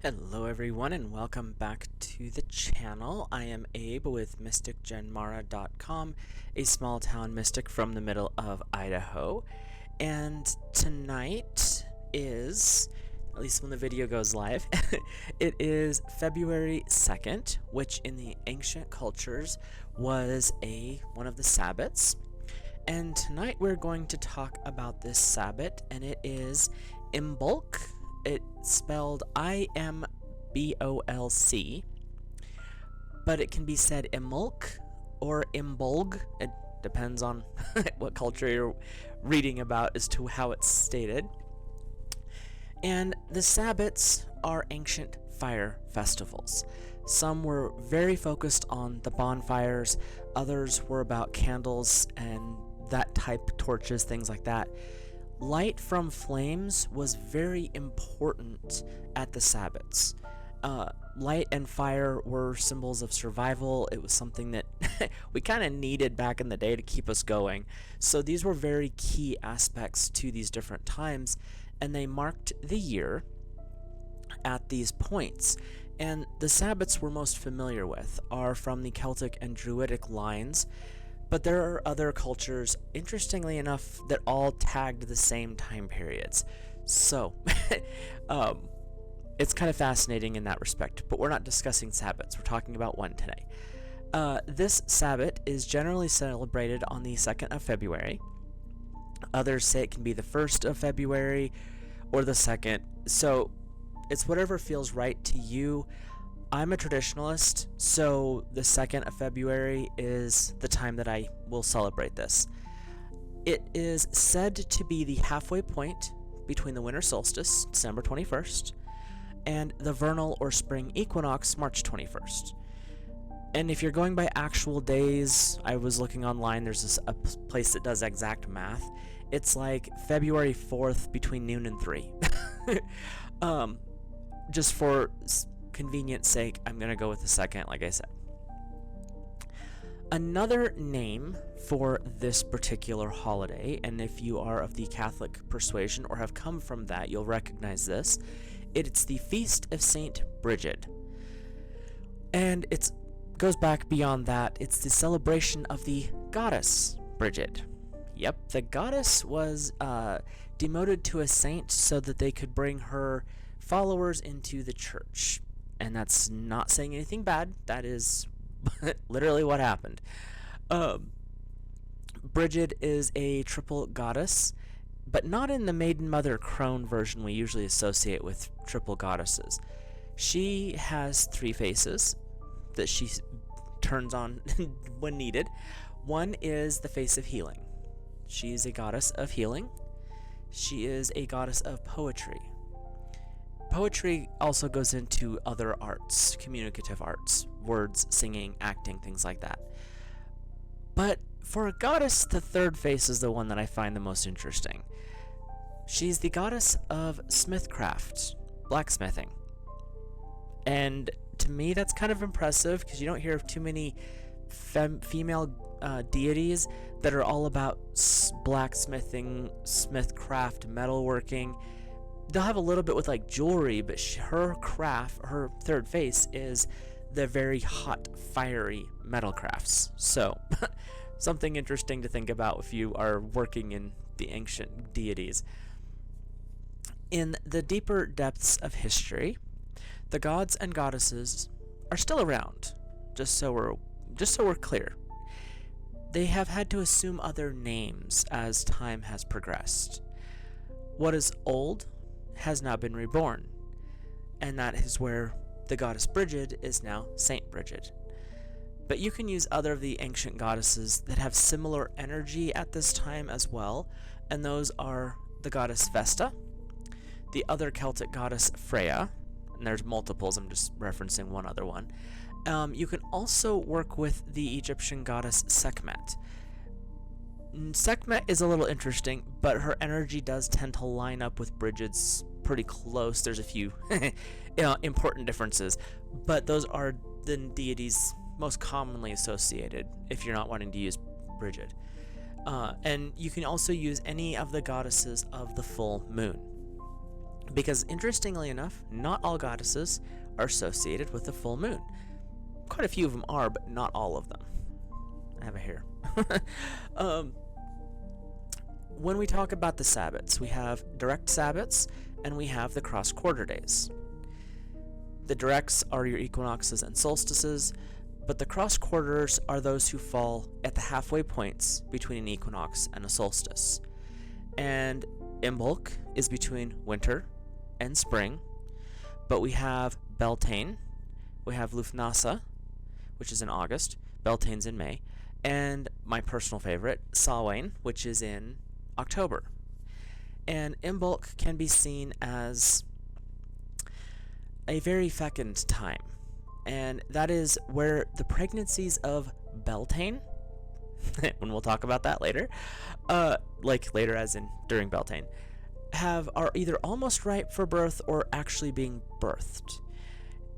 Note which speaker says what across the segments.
Speaker 1: Hello everyone and welcome back to the channel. I am Abe with MysticGenMara.com, a small town mystic from the middle of Idaho. And tonight is, at least when the video goes live, it is February 2nd, which in the ancient cultures was one of the Sabbats. And tonight we're going to talk about this Sabbat, and it is Imbolc. It's spelled I-M-B-O-L-C, but it can be said Imbolc or Imbolg. It depends on what culture you're reading about as to how it's stated. And the Sabbats are ancient fire festivals. Some were very focused on the bonfires, others were about candles and that type, torches, things like that. Light from flames was very important at the Sabbats. Light and fire were symbols of survival. It was something that we kind of needed back in the day to keep us going. So these were very key aspects to these different times, and they marked the year at these points. And the Sabbats we're most familiar with are from the Celtic and Druidic lines, but there are other cultures, interestingly enough, that all tagged the same time periods. So, it's kind of fascinating in that respect, but we're not discussing Sabbats. We're talking about one today. This Sabbat is generally celebrated on the 2nd of February. Others say it can be the 1st of February or the 2nd. So, it's whatever feels right to you. I'm a traditionalist, so the 2nd of February is the time that I will celebrate this. It is said to be the halfway point between the winter solstice, December 21st, and the vernal or spring equinox, March 21st. And if you're going by actual days, I was looking online, there's a place that does exact math. It's like February 4th between noon and 3. Just for convenience sake, I'm going to go with the 2nd, like I said. Another name for this particular holiday, and if you are of the Catholic persuasion or have come from that, you'll recognize this. It's the Feast of Saint Brigid. And it goes back beyond that. It's the celebration of the goddess Brigid. Yep, the goddess was demoted to a saint so that they could bring her followers into the church. And that's not saying anything bad. That is literally what happened. Brigid is a triple goddess, but not in the Maiden Mother crone version we usually associate with triple goddesses. She has 3 faces that she turns on when needed. One is the face of healing. She is a goddess of healing. She is a goddess of poetry. Poetry also goes into other arts, communicative arts, words, singing, acting, things like that. But for a goddess, the 3rd face is the one that I find the most interesting. She's the goddess of smithcraft, blacksmithing. And to me, that's kind of impressive because you don't hear of too many female deities that are all about blacksmithing, smithcraft, metalworking. They'll have a little bit with like jewelry, but her craft, her 3rd face, is the very hot, fiery metal crafts. So, something interesting to think about if you are working in the ancient deities. In the deeper depths of history, the gods and goddesses are still around. Just so we're clear, they have had to assume other names as time has progressed. What is old has now been reborn, and that is where the goddess Brigid is now Saint Brigid. But you can use other of the ancient goddesses that have similar energy at this time as well, and those are the goddess Vesta, the other Celtic goddess Freya, and there's multiples, I'm just referencing one other one. You can also work with the Egyptian goddess Sekhmet. Sekhmet is a little interesting, but her energy does tend to line up with Brigid's pretty close. There's a few important differences, but those are the deities most commonly associated if you're not wanting to use Brigid. And you can also use any of the goddesses of the full moon. Because interestingly enough, not all goddesses are associated with the full moon. Quite a few of them are, but not all of them. I have a hair. When we talk about the Sabbats, we have direct Sabbats and we have the cross quarter days. The directs are your equinoxes and solstices, but the cross quarters are those who fall at the halfway points between an equinox and a solstice. And Imbolc is between winter and spring, but we have Beltane, we have Lufthansa, which is in August, Beltane's in May, and my personal favorite, Samhain, which is in October. And Imbolc can be seen as a very fecund time, and that is where the pregnancies of Beltane, when we'll talk about that later, like later as in during Beltane, are either almost ripe for birth or actually being birthed.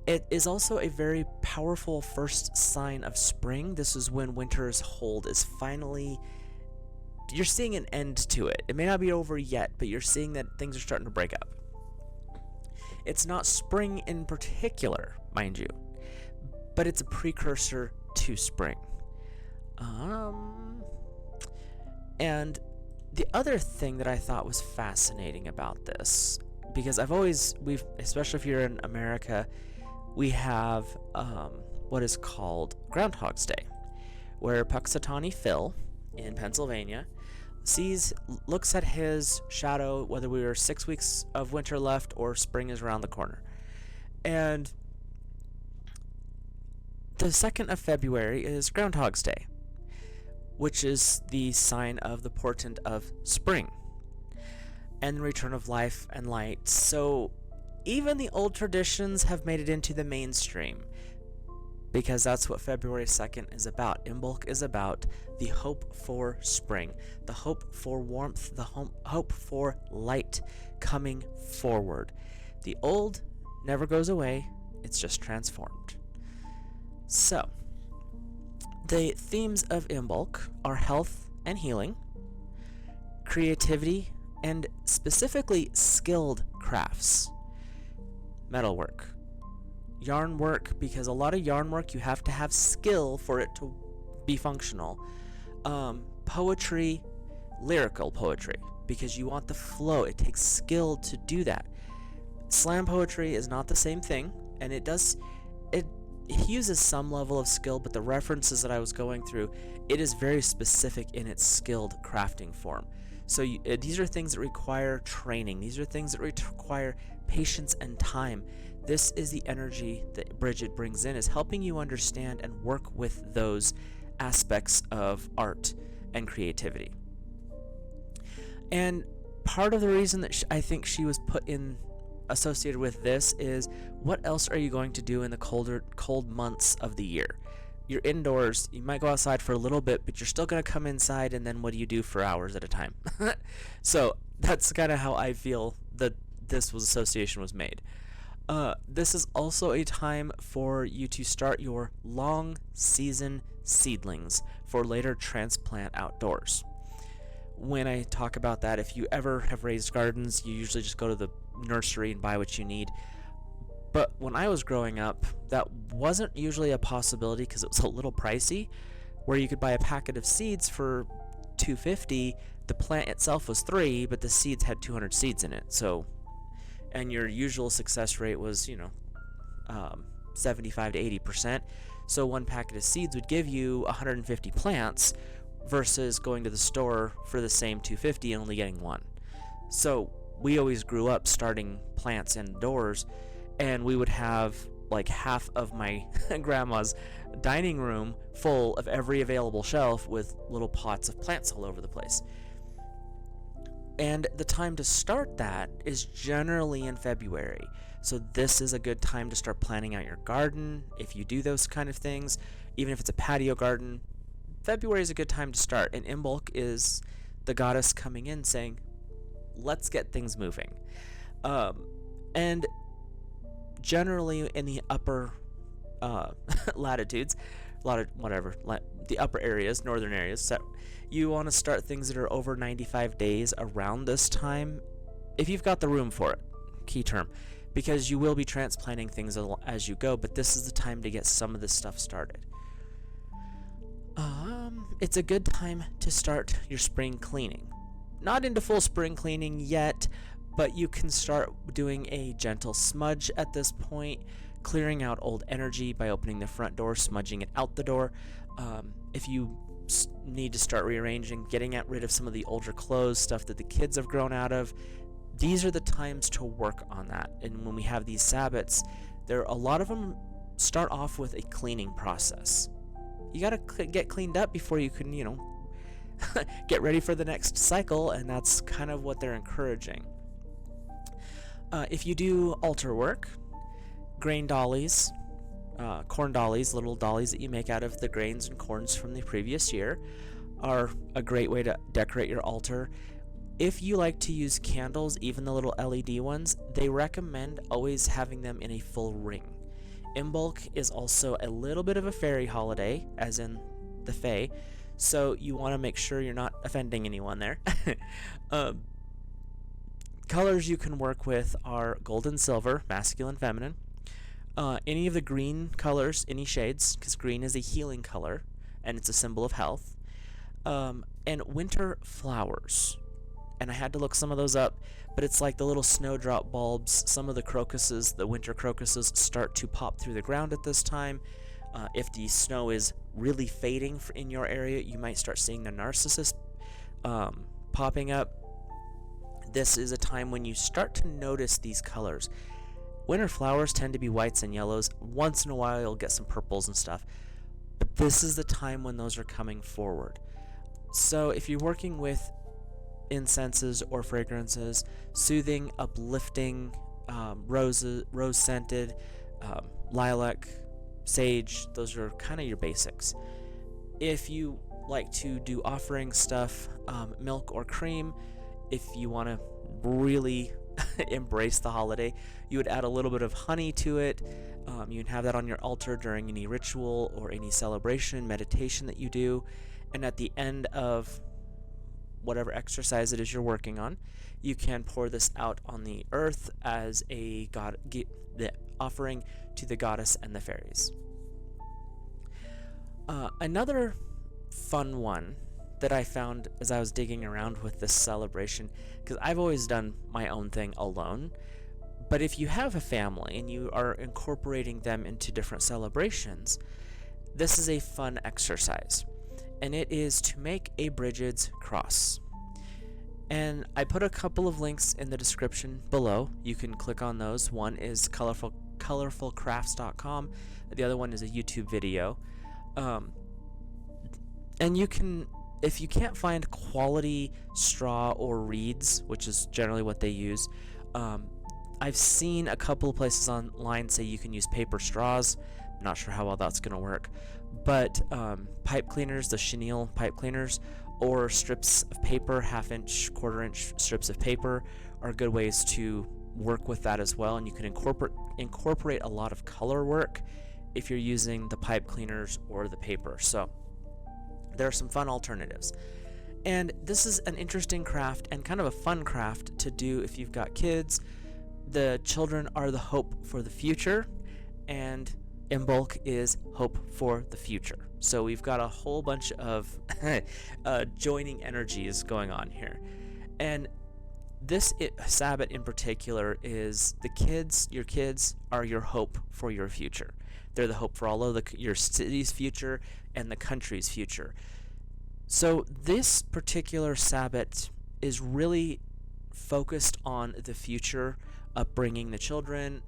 Speaker 1: It is also a very powerful first sign of spring. This is when winter's hold is finally, you're seeing an end to it. It may not be over yet, but you're seeing that things are starting to break up. It's not spring in particular, mind you, but it's a precursor to spring. And the other thing that I thought was fascinating about this, because especially if you're in America, we have what is called Groundhog's Day, where Puxatawny Phil in Pennsylvania looks at his shadow, whether we are 6 weeks of winter left or spring is around the corner. And the 2nd of February is Groundhog's Day, which is the sign of the portent of spring and the return of life and light. So even the old traditions have made it into the mainstream, because that's what February 2nd is about. Imbolc is about the hope for spring, the hope for warmth, the hope for light coming forward. The old never goes away, it's just transformed. So, the themes of Imbolc are health and healing, creativity, and specifically skilled crafts. Metalwork, yarn work, because a lot of yarn work you have to have skill for it to be functional. Poetry, lyrical poetry, because you want the flow. It takes skill to do that. Slam poetry is not the same thing, and it uses some level of skill, but the references that I was going through, it is very specific in its skilled crafting form. So these are things that require training. These are things that require patience and time. This is the energy that Brigid brings in, is helping you understand and work with those aspects of art and creativity. And part of the reason that I think she was associated with this is, what else are you going to do in the cold months of the year? You're indoors, you might go outside for a little bit, but you're still going to come inside, and then what do you do for hours at a time? So that's kind of how I feel that this association was made. This is also a time for you to start your long season seedlings for later transplant outdoors. When I talk about that, if you ever have raised gardens, you usually just go to the nursery and buy what you need. But when I was growing up, that wasn't usually a possibility because it was a little pricey, where you could buy a packet of seeds for $2.50. The plant itself was $3, but the seeds had 200 seeds in it. So, and your usual success rate was, 75 to 80%. So one packet of seeds would give you 150 plants versus going to the store for the same $2.50 and only getting one. So we always grew up starting plants indoors, and we would have like half of my grandma's dining room full of every available shelf with little pots of plants all over the place. And the time to start that is generally in February. So this is a good time to start planning out your garden. If you do those kind of things, even if it's a patio garden, February is a good time to start. And Imbolc is the goddess coming in saying, let's get things moving. And generally in the upper latitudes, the upper areas, northern areas, so you want to start things that are over 95 days around this time, if you've got the room for it. key term, because you will be transplanting things as you go, but this is the time to get some of this stuff started. It's a good time to start your spring cleaning. Not into full spring cleaning yet, but you can start doing a gentle smudge at this point, clearing out old energy by opening the front door, smudging it out the door. If you need to start rearranging, getting rid of some of the older clothes, stuff that the kids have grown out of, these are the times to work on that. And when we have these Sabbats, a lot of them start off with a cleaning process. You gotta get cleaned up before you can, get ready for the next cycle, and that's kind of what they're encouraging. If you do altar work, grain dollies, corn dollies, little dollies that you make out of the grains and corns from the previous year, are a great way to decorate your altar. If you like to use candles, even the little LED ones, they recommend always having them in a full ring. Imbolc is also a little bit of a fairy holiday, as in the Fae, so you want to make sure you're not offending anyone there. Colors you can work with are gold and silver, masculine, feminine. Any of the green colors, any shades, because green is a healing color, and it's a symbol of health. And winter flowers. And I had to look some of those up, but it's like the little snowdrop bulbs. Some of the crocuses, the winter crocuses, start to pop through the ground at this time. If the snow is really fading in your area, you might start seeing the narcissus popping up. This is a time when you start to notice these colors. Winter flowers tend to be whites and yellows. Once in a while you'll get some purples and stuff, but this is the time when those are coming forward. So if you're working with incenses or fragrances, soothing, uplifting, rose-scented, lilac, sage, those are kind of your basics. If you like to do offering stuff, milk or cream, if you want to really embrace the holiday, you would add a little bit of honey to it. You can have that on your altar during any ritual or any celebration, meditation that you do. And at the end of whatever exercise it is you're working on, you can pour this out on the earth as a offering to the goddess and the fairies. Another fun one that I found as I was digging around with this celebration, because I've always done my own thing alone, but if you have a family and you are incorporating them into different celebrations, this is a fun exercise, and it is to make a Brigid's cross. And I put a couple of links in the description below. You can click on those. One is colorfulcrafts.com. The other one is a YouTube video. And you can, if you can't find quality straw or reeds, which is generally what they use, I've seen a couple of places online say you can use paper straws. I'm not sure how well that's going to work. But pipe cleaners, the chenille pipe cleaners, or strips of paper, half-inch, quarter-inch strips of paper, are good ways to work with that as well. And you can incorporate a lot of color work if you're using the pipe cleaners or the paper. So there are some fun alternatives. And this is an interesting craft and kind of a fun craft to do if you've got kids. The children are the hope for the future, and Imbolc is hope for the future. So we've got a whole bunch of joining energies going on here. And this Sabbat in particular is the kids. Your kids are your hope for your future. They're the hope for all of your city's future and the country's future. So this particular Sabbat is really focused on the future, upbringing the children,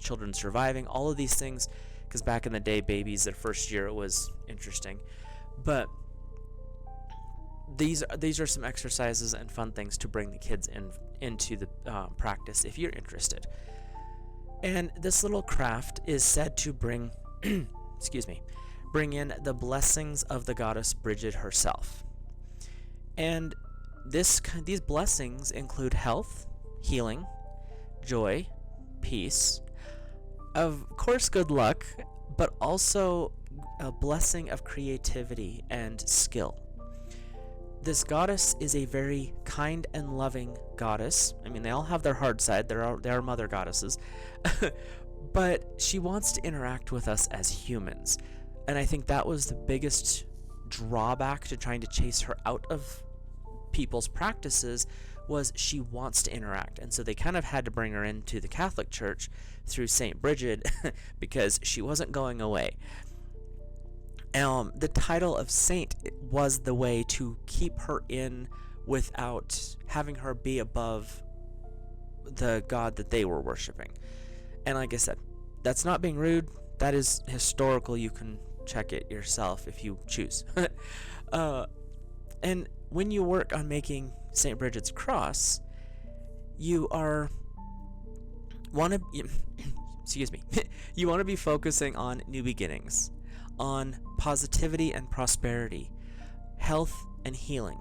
Speaker 1: children surviving, all of these things, because back in the day, babies, their first year, it was interesting. But these are some exercises and fun things to bring the kids into the practice if you're interested. And this little craft is said to bring in the blessings of the goddess Brigid herself. And these blessings include health, healing, joy, peace, of course good luck, but also a blessing of creativity and skill. This goddess is a very kind and loving goddess. I mean, they all have their hard side. They are mother goddesses. But she wants to interact with us as humans. And I think that was the biggest drawback to trying to chase her out of people's practices, was she wants to interact. And so they kind of had to bring her into the Catholic Church through St. Brigid because she wasn't going away. The title of saint was the way to keep her in without having her be above the god that they were worshiping. And like I said, that's not being rude. That is historical. You can check it yourself if you choose. And when you work on making St. Brigid's cross, you want to excuse me. You want to be focusing on new beginnings, on positivity and prosperity, health and healing.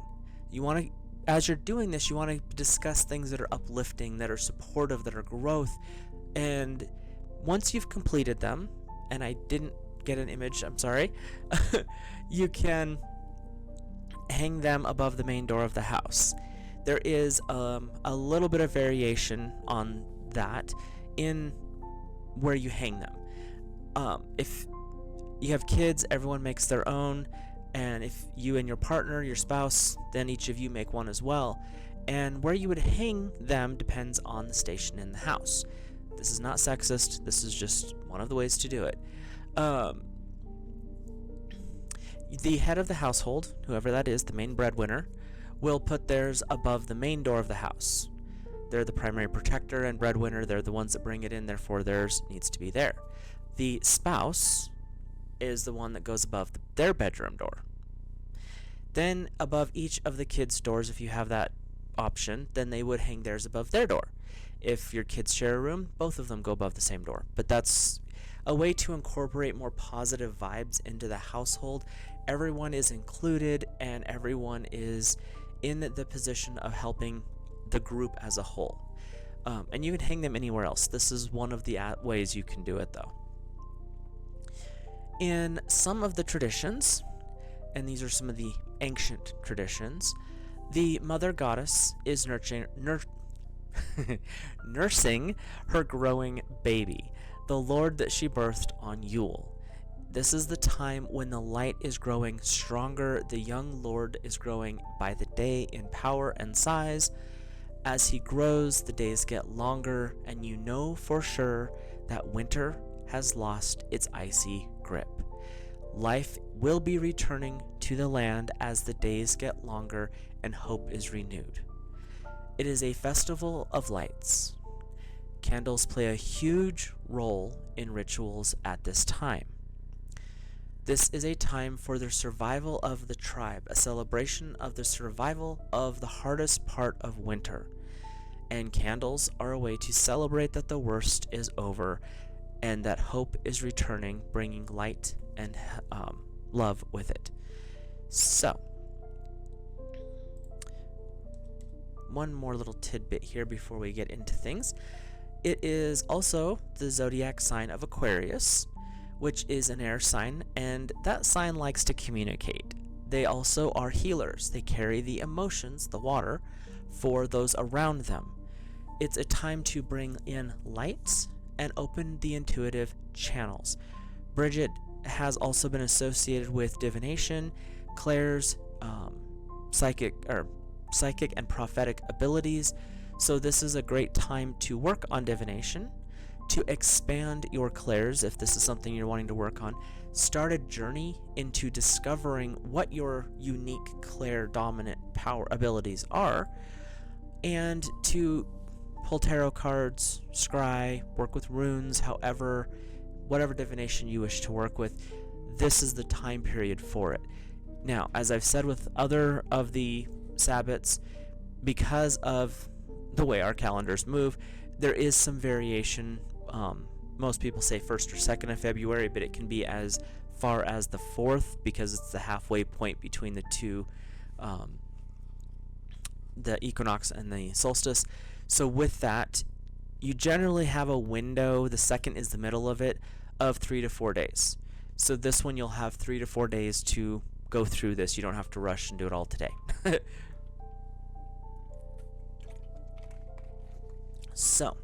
Speaker 1: You want to, as you're doing this, you want to discuss things that are uplifting, that are supportive, that are growth. And once you've completed them, and I didn't get an image, I'm sorry, you can hang them above the main door of the house. There is a little bit of variation on that in where you hang them. If you have kids, everyone makes their own, and if you and your partner, your spouse, then each of you make one as well. And where you would hang them depends on the station in the house. This is not sexist. This is just one of the ways to do it. The head of the household, whoever that is, the main breadwinner, will put theirs above the main door of the house. They're the primary protector and breadwinner. They're the ones that bring it in, therefore theirs needs to be there. The spouse is the one that goes above their bedroom door. Then above each of the kids' doors, if you have that option, then they would hang theirs above their door. If your kids share a room, both of them go above the same door. But that's a way to incorporate more positive vibes into the household. Everyone is included, and everyone is in the position of helping the group as a whole. And you can hang them anywhere else. This is one of the ways you can do it, though. In some of the traditions, and these are some of the ancient traditions, the mother goddess is nursing her growing baby, the Lord that she birthed on Yule. This is the time when the light is growing stronger. The young Lord is growing by the day in power and size. As he grows, the days get longer, and you know for sure that winter has lost its icy grip. Life will be returning to the land as the days get longer and hope is renewed. It is a festival of lights. Candles play a huge role in rituals at this time. This is a time for the survival of the tribe, a celebration of the survival of the hardest part of winter. And candles are a way to celebrate that the worst is over and that hope is returning, bringing light and love with it. So, one more little tidbit here before we get into things. It is also the zodiac sign of Aquarius, which is an air sign, and that sign likes to communicate. They also are healers. They carry the emotions, the water, for those around them. It's a time to bring in light and open the intuitive channels. Brigid has also been associated with divination, clairs, psychic and prophetic abilities. So this is a great time to work on divination, to expand your clairs if this is something you're wanting to work on. Start a journey into discovering what your unique clair dominant power abilities are, and to pull tarot cards, scry, work with runes, whatever divination you wish to work with. This is the time period for it. Now, as I've said with other of the Sabbats, because of the way our calendars move, there is some variation. Most people say 1st or 2nd of February, but it can be as far as the 4th because it's the halfway point between the two, the equinox and the solstice. So with that, you generally have a window, the 2nd is the middle of it, of 3 to 4 days. So this one you'll have 3 to 4 days to go through this. You don't have to rush and do it all today. So,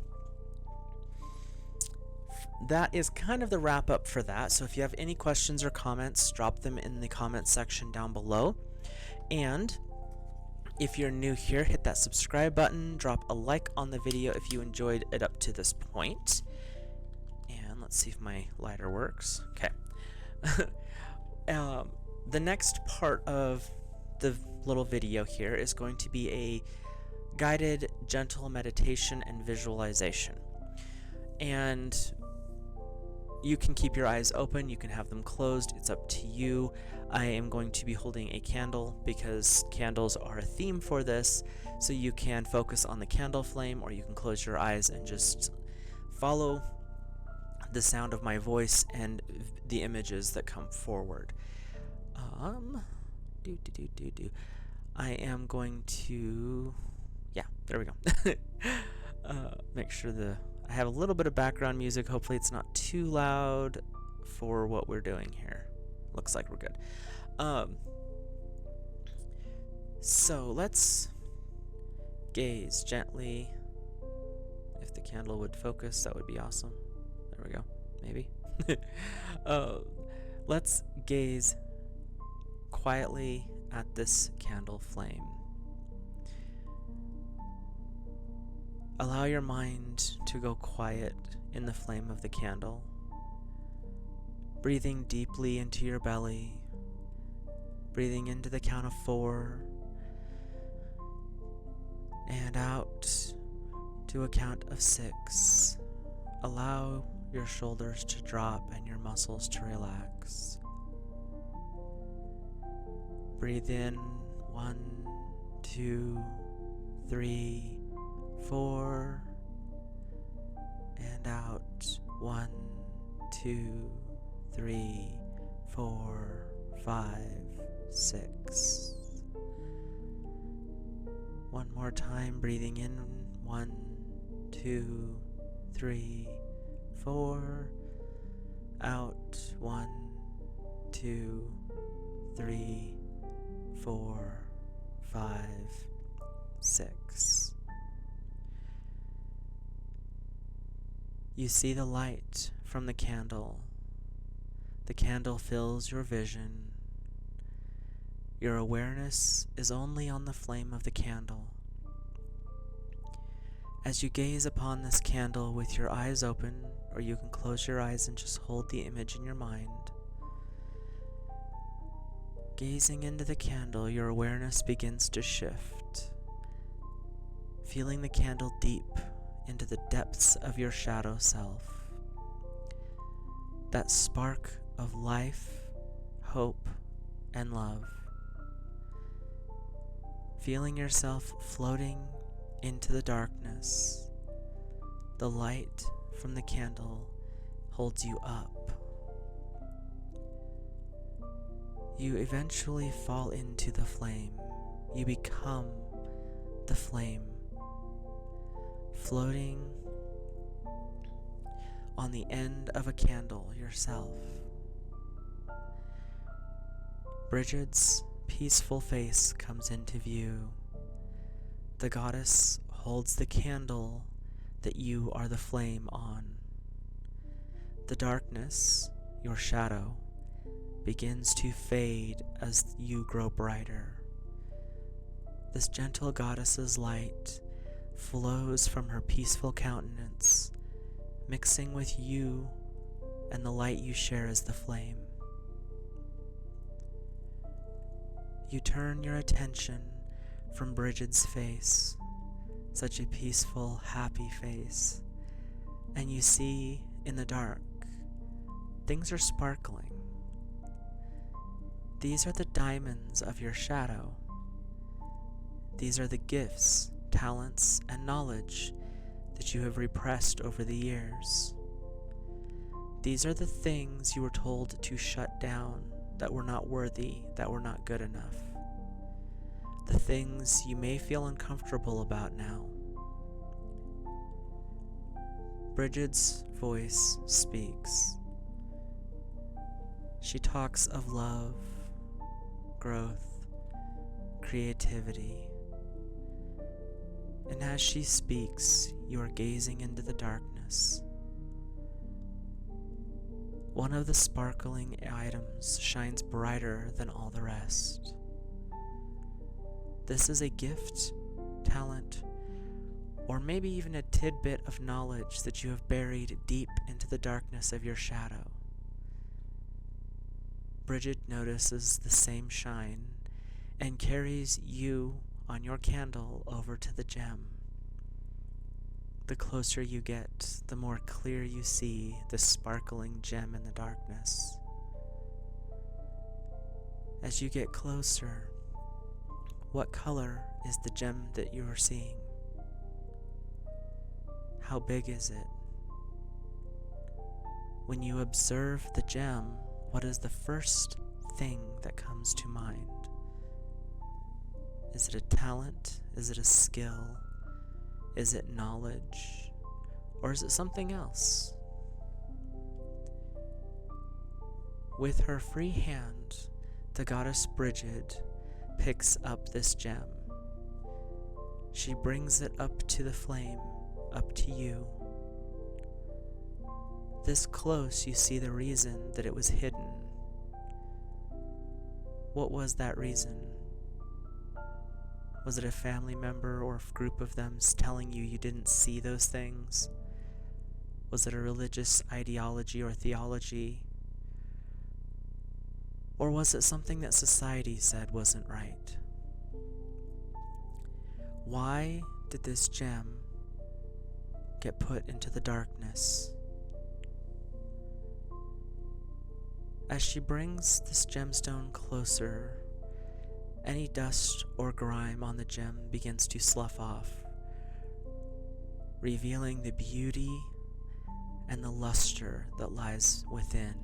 Speaker 1: that is kind of the wrap up for that. So if you have any questions or comments, drop them in the comments section down below. And if you're new here, hit that subscribe button, drop a like on the video if you enjoyed it up to this point. And let's see if my lighter works. Okay. The next part of the little video here is going to be a guided, gentle meditation and visualization. And you can keep your eyes open, you can have them closed, it's up to you. I am going to be holding a candle because candles are a theme for this, so you can focus on the candle flame, or you can close your eyes and just follow the sound of my voice and the images that come forward. I am going to, yeah, there we go. Make sure I have a little bit of background music. Hopefully it's not too loud for what we're doing here. Looks like we're good. So let's gaze gently. If the candle would focus, that would be awesome. There we go. Maybe. Let's gaze quietly at this candle flame. Allow your mind to go quiet in the flame of the candle, breathing deeply into your belly, breathing into the count of 4, and out to a count of 6. Allow your shoulders to drop and your muscles to relax. Breathe in 1, 2, 3, 4, and out 1, 2, 3, 4, 5, 6. One more time, breathing in 1, 2, 3, 4, out 1, 2, 3, 4, 5, 6. You see the light from the candle. The candle fills your vision. Your awareness is only on the flame of the candle. As you gaze upon this candle with your eyes open, or you can close your eyes and just hold the image in your mind, gazing into the candle, your awareness begins to shift, feeling the candle deep into the depths of your shadow self. That spark of life, hope, and love. Feeling yourself floating into the darkness. The light from the candle holds you up. You eventually fall into the flame. You become the flame, floating on the end of a candle yourself. Brigid's peaceful face comes into view. The goddess holds the candle that you are the flame on. The darkness, your shadow, begins to fade as you grow brighter. This gentle goddess's light flows from her peaceful countenance, mixing with you and the light you share as the flame. You turn your attention from Brigid's face, such a peaceful, happy face, and you see in the dark, things are sparkling. These are the diamonds of your shadow. These are the gifts, talents, and knowledge that you have repressed over the years. These are the things you were told to shut down, that were not worthy, that were not good enough. The things you may feel uncomfortable about now. Brigid's voice speaks. She talks of love, growth, creativity. And as she speaks, you are gazing into the darkness. One of the sparkling items shines brighter than all the rest. This is a gift, talent, or maybe even a tidbit of knowledge that you have buried deep into the darkness of your shadow. Brigid notices the same shine and carries you on your candle over to the gem. The closer you get, the more clear you see the sparkling gem in the darkness. As you get closer, what color is the gem that you are seeing? How big is it? When you observe the gem, what is the first thing that comes to mind? Is it a talent? Is it a skill? Is it knowledge? Or is it something else? With her free hand, the goddess Brigid picks up this gem. She brings it up to the flame, up to you. This close, you see the reason that it was hidden. What was that reason? Was it a family member or a group of them telling you you didn't see those things? Was it a religious ideology or theology? Or was it something that society said wasn't right? Why did this gem get put into the darkness? As she brings this gemstone closer, any dust or grime on the gem begins to slough off, revealing the beauty and the luster that lies within.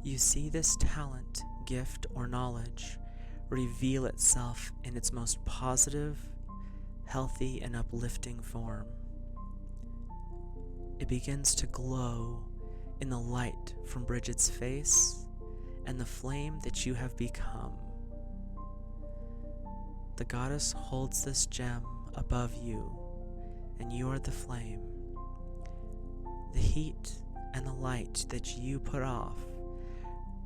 Speaker 1: You see this talent, gift, or knowledge reveal itself in its most positive, healthy, and uplifting form. It begins to glow in the light from Brigid's face and the flame that you have become. The goddess holds this gem above you, and you are the flame. The heat and the light that you put off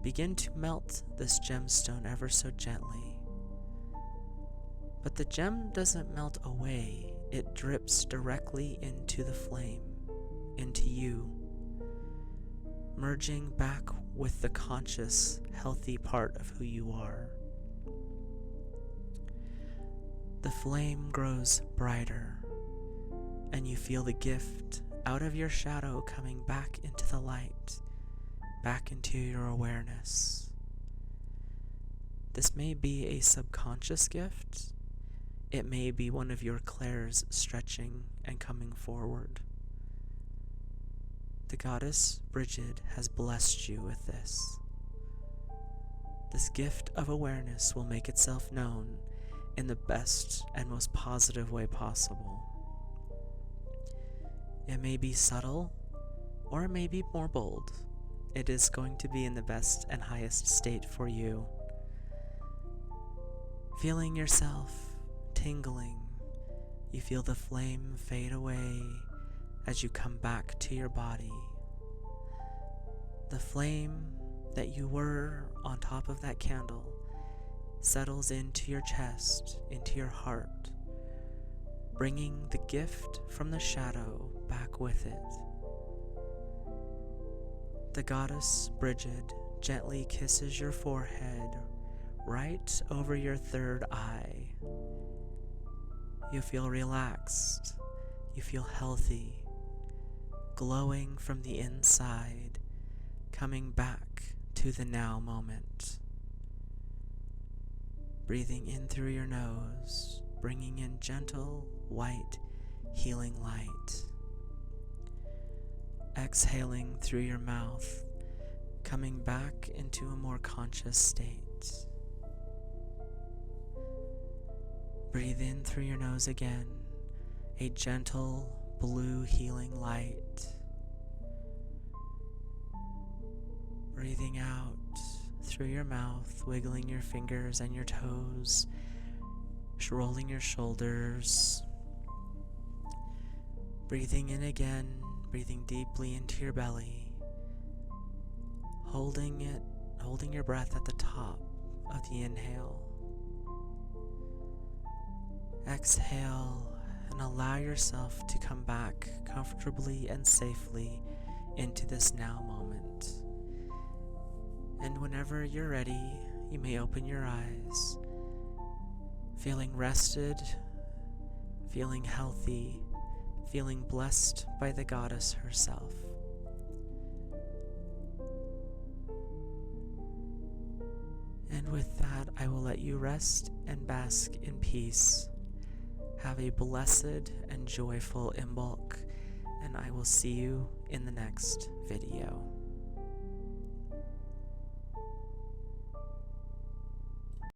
Speaker 1: begin to melt this gemstone ever so gently. But the gem doesn't melt away, it drips directly into the flame, into you, merging back with the conscious, healthy part of who you are. The flame grows brighter, and you feel the gift out of your shadow coming back into the light, back into your awareness. This may be a subconscious gift. It may be one of your clairs stretching and coming forward. The goddess Brigid has blessed you with this. This gift of awareness will make itself known in the best and most positive way possible. It may be subtle, or it may be more bold. It is going to be in the best and highest state for you. Feeling yourself tingling, you feel the flame fade away as you come back to your body. The flame that you were on top of that candle settles into your chest, into your heart, bringing the gift from the shadow back with it. The goddess Brigid gently kisses your forehead right over your third eye. You feel relaxed, you feel healthy, glowing from the inside, coming back to the now moment. Breathing in through your nose, bringing in gentle, white, healing light. Exhaling through your mouth, coming back into a more conscious state. Breathe in through your nose again, a gentle, blue healing light. Breathing out through your mouth, wiggling your fingers and your toes, rolling your shoulders, breathing in again, breathing deeply into your belly, holding your breath at the top of the inhale. Exhale and allow yourself to come back comfortably and safely into this now moment. And whenever you're ready, you may open your eyes, feeling rested, feeling healthy, feeling blessed by the goddess herself. And with that, I will let you rest and bask in peace. Have a blessed and joyful Imbolc, and I will see you in the next video.